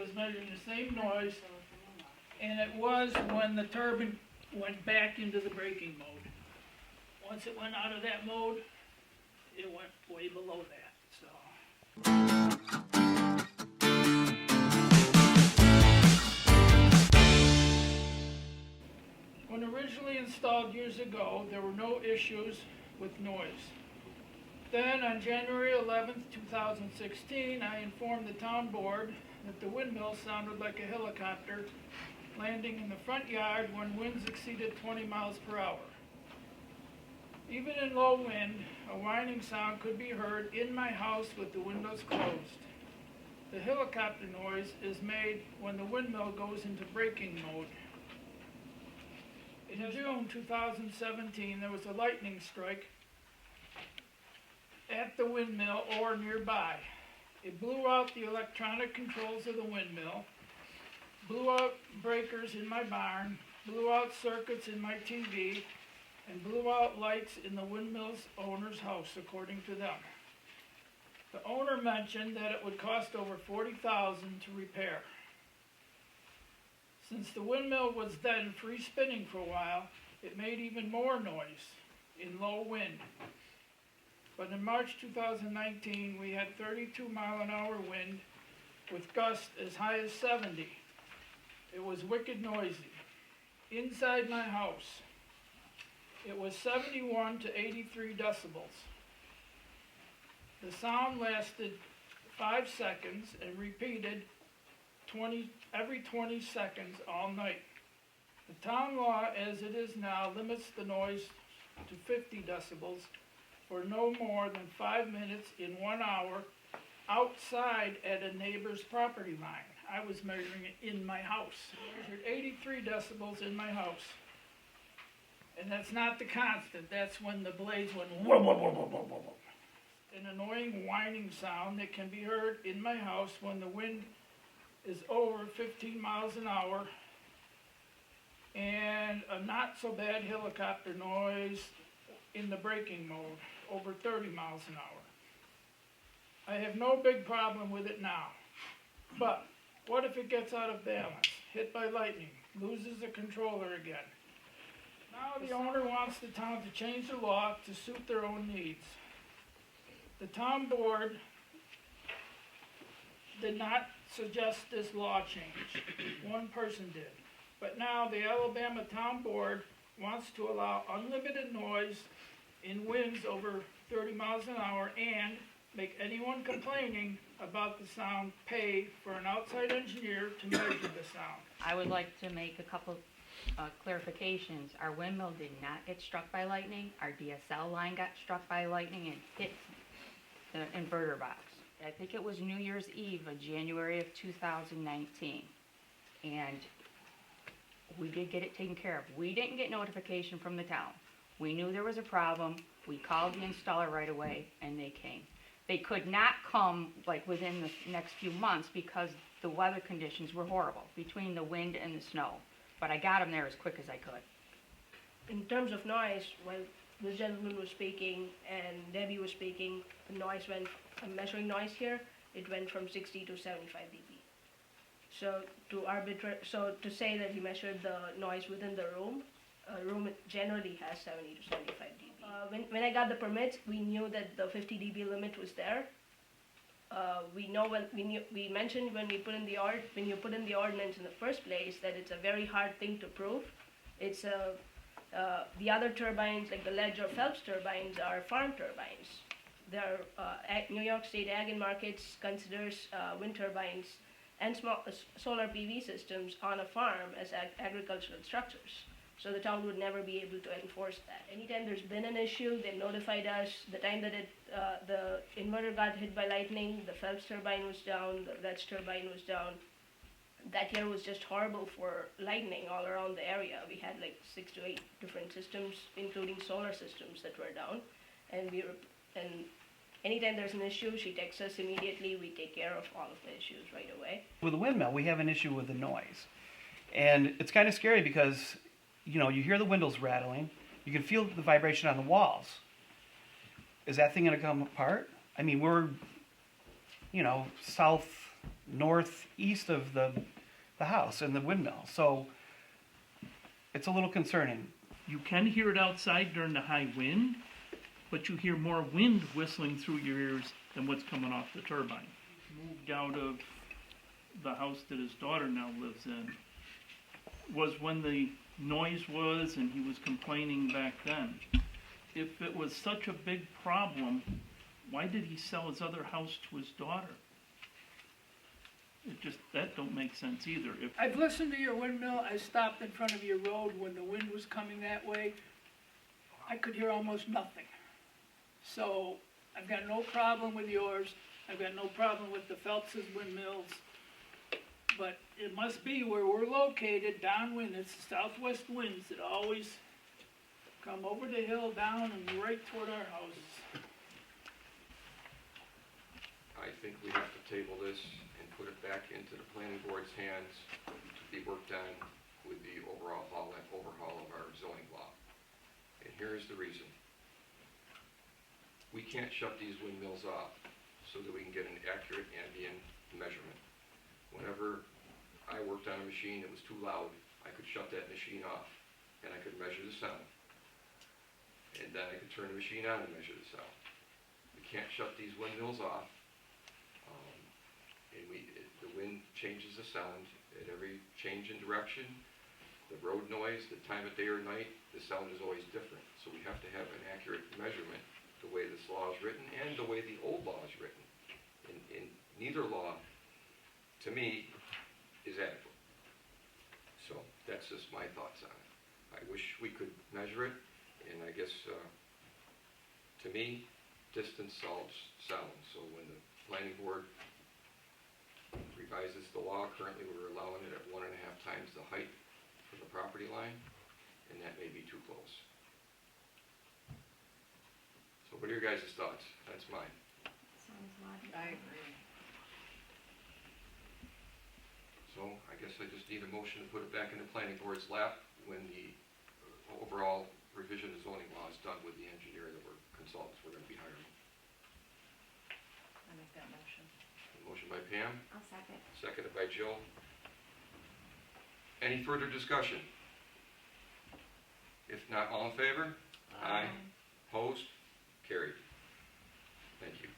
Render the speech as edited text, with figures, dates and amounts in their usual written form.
was measuring the same noise, and it was when the turbine went back into the braking mode. Once it went out of that mode, it went way below that, so. When originally installed years ago, there were no issues with noise. Then, on January 11th, 2016, I informed the town board that the windmill sounded like a helicopter landing in the front yard when winds exceeded 20 miles per hour. Even in low wind, a whining sound could be heard in my house with the windows closed. The helicopter noise is made when the windmill goes into braking mode. In June 2017, there was a lightning strike at the windmill or nearby. It blew out the electronic controls of the windmill, blew out breakers in my barn, blew out circuits in my TV, and blew out lights in the windmill's owner's house, according to them. The owner mentioned that it would cost over $40,000 to repair. Since the windmill was then free spinning for a while, it made even more noise in low wind. But in March 2019, we had 32-mile-an-hour wind with gusts as high as 70. It was wicked noisy. Inside my house, it was 71 to 83 decibels. The sound lasted 5 seconds and repeated every 20 seconds all night. The town law, as it is now, limits the noise to 50 decibels for no more than 5 minutes in 1 hour outside at a neighbor's property line. I was measuring it in my house. I measured 83 decibels in my house. And that's not the constant, that's when the blades went whoa, whoa, whoa, whoa, whoa, whoa. An annoying whining sound that can be heard in my house when the wind is over 15 miles an hour, and a not so bad helicopter noise in the braking mode, over 30 miles an hour. I have no big problem with it now, but what if it gets out of balance, hit by lightning, loses the controller again? Now the owner wants the town to change the law to suit their own needs. The town board did not suggest this law change. One person did. But now the Alabama Town Board wants to allow unlimited noise in winds over 30 miles an hour and make anyone complaining about the sound pay for an outside engineer to measure the sound. I would like to make a couple clarifications. Our windmill did not get struck by lightning. Our DSL line got struck by lightning and hit the inverter box. I think it was New Year's Eve of January of 2019. And we did get it taken care of. We didn't get notification from the town. We knew there was a problem. We called the installer right away and they came. They could not come like within the next few months because the weather conditions were horrible between the wind and the snow. But I got them there as quick as I could. In terms of noise, when the gentleman was speaking and Debbie was speaking, the noise went, measuring noise here, it went from 60 to 75 dB. So to say that he measured the noise within the room, a room generally has 70 to 75 dB. When I got the permits, we knew that the 50 dB limit was there. We mentioned when you put in the ordinance in the first place that it's a very hard thing to prove. It's the other turbines, like the Ledge or Phelps turbines, are farm turbines. They're New York State Ag and Markets considers wind turbines and small solar PV systems on a farm as agricultural structures. So the town would never be able to enforce that. Anytime there's been an issue, they notified us. The time that the inverter got hit by lightning, the Phelps turbine was down, the Ledge turbine was down. That year was just horrible for lightning all around the area. We had like 6 to 8 different systems, including solar systems, that were down. And anytime there's an issue, she texts us immediately. We take care of all of the issues right away. With the windmill, we have an issue with the noise. And it's kind of scary because, you know, you hear the windows rattling. You can feel the vibration on the walls. Is that thing going to come apart? I mean, we're, you know, northeast of the house and the windmill. So it's a little concerning. You can hear it outside during the high wind, but you hear more wind whistling through your ears than what's coming off the turbine. Moved out of the house that his daughter now lives in was when the noise was, and he was complaining back then. If it was such a big problem, why did he sell his other house to his daughter? That don't make sense either. I've listened to your windmill, I stopped in front of your road when the wind was coming that way. I could hear almost nothing. So, I've got no problem with yours, I've got no problem with the Phelps' windmills. But it must be where we're located, downwind, it's the southwest winds that always come over the hill, down, and right toward our houses. I think we have to table this and put it back into the planning board's hands to be worked on with the overhaul of our zoning law. And here's the reason. We can't shut these windmills off so that we can get an accurate ambient measurement. Whenever I worked on a machine that was too loud, I could shut that machine off and I could measure the sound. And then I could turn the machine on and measure the sound. We can't shut these windmills off. The wind changes the sound at every change in direction. The road noise, the time of day or night, the sound is always different. So we have to have an accurate measurement the way this law is written and the way the old law is written. And neither law, to me, is adequate. So that's just my thoughts on it. I wish we could measure it, and I guess, to me, distance solves sound. So when the planning board revises the law, currently we're allowing it at 1.5 times the height from the property line, and that may be too close. So what are your guys' thoughts? That's mine. Sounds logical. I agree. So I guess I just need a motion to put it back in the planning board's lap when the overall revision of zoning law is done with the engineer that we're consultants we're going to be hiring. I make that motion. Motion by Pam, I'll second. seconded by Jill. Any further discussion? If not, all in favor? Aye. Opposed? Carried. Thank you.